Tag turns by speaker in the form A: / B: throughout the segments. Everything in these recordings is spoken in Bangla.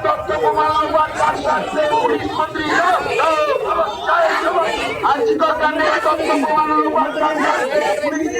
A: তথ্য প্রমাণ পুলিশ মন্ত্রী আর্জিকর কাণ্ডে তথ্য প্রমাণ পুলিশ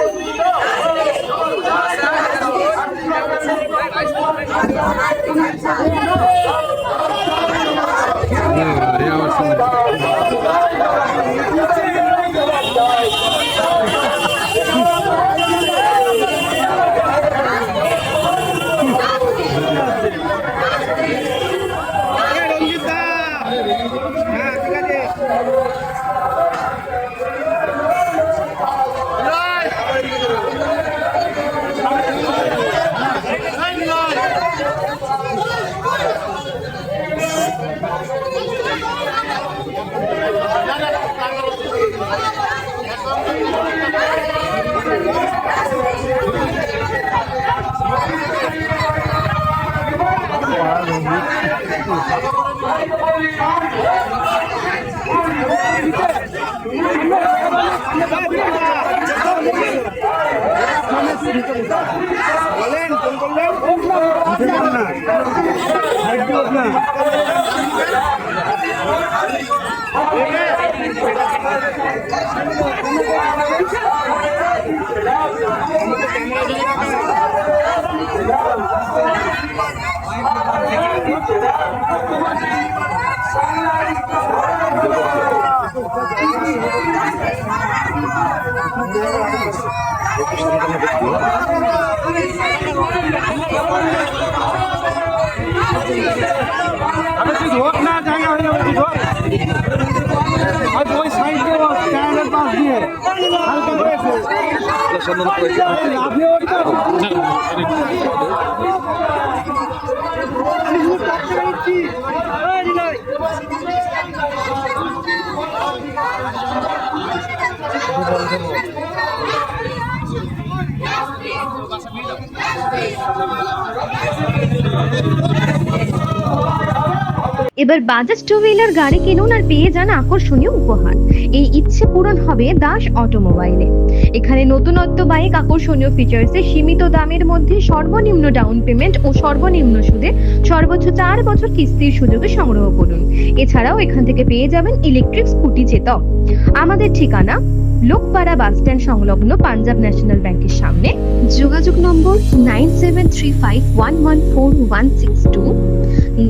B: এবার বাজাজ টু হুইলার গাড়ি কিনুন আর পেয়ে যান আকর্ষণীয় উপহার। এই ইচ্ছে পূরণ হবে দাস অটোমোবাইলে। এখানে নতুনত্ব বাইক, আকর্ষণীয় ফিচার্সে, সীমিত দামের মধ্যে সর্বনিম্ন ডাউন পেমেন্ট ও সর্বনিম্ন সুদে সর্বোচ্চ 4 বছর কিস্তির সুযোগে সংগ্রহ করুন। এছাড়াও এখান থেকে পেয়ে যাবেন ইলেকট্রিক স্কুটি চেতক। আমাদের ঠিকানা লোকপাড়া বাস স্ট্যান্ড সংলগ্ন পাঞ্জাব ন্যাশনাল ব্যাংকের সামনে। যোগাযোগ নম্বর 9735114162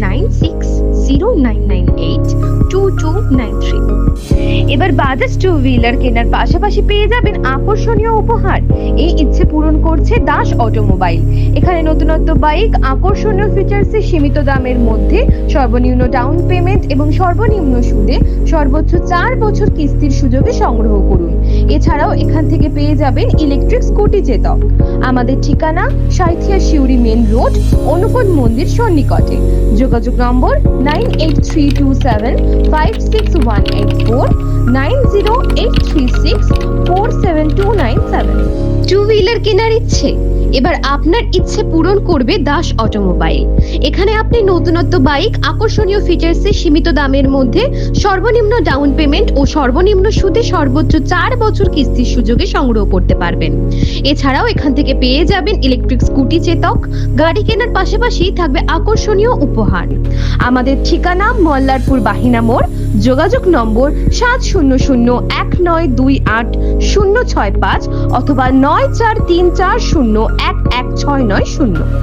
B: 9609982293। এবার বাজাজ টু হুইলার কেনার পাশাপাশি পেয়ে যাবেন আকর্ষণীয় উপহার। এই ইচ্ছে পূরণ করছে দাস অটোমোবাইল। এখানে নতুনত্ব বাইক, আকর্ষণীয় ফিচার্সে, সীমিত দামের মধ্যে সর্বনিম্ন ডাউন পেমেন্ট এবং সর্বনিম্ন সুদে সর্বোচ্চ 4 বছর কিস্তির সুযোগে সংগ্রহ করুন। এছাড়াও এখান থেকে পেয়ে যাবেন ইলেকট্রিক স্কুটি চেতক। আমাদের ঠিকানা সাঁইথিয়া শিউরি মেন রোড, অনুকূল মন্দির সন্নিকটে। যোগাযোগ নম্বর 9832756184 9083647297। টু হুইলার কেনার ইচ্ছে? এবার আপনার ইচ্ছে পূরণ করবে দাস অটোমোবাইল। এখানে আপনি নতুনত্ব বাইক, আকর্ষণীয় ফিচার্সে, সীমিত দামের মধ্যে সর্বনিম্ন ডাউন পেমেন্ট ও সর্বনিম্ন সুদে সর্বোচ্চ 4 বছর কিস্তির সুযোগে সংগ্রহ করতে পারবেন। এছাড়াও এখান থেকে পেয়ে যাবেন ইলেকট্রিক স্কুটি চেতক। গাড়ি কেনার পাশাপাশি থাকবে আকর্ষণীয় উপহার। আমাদের ঠিকানা মল্লারপুর বাহিনা মোড়। যোগাযোগ নম্বর 7001928065 অথবা 9434011690।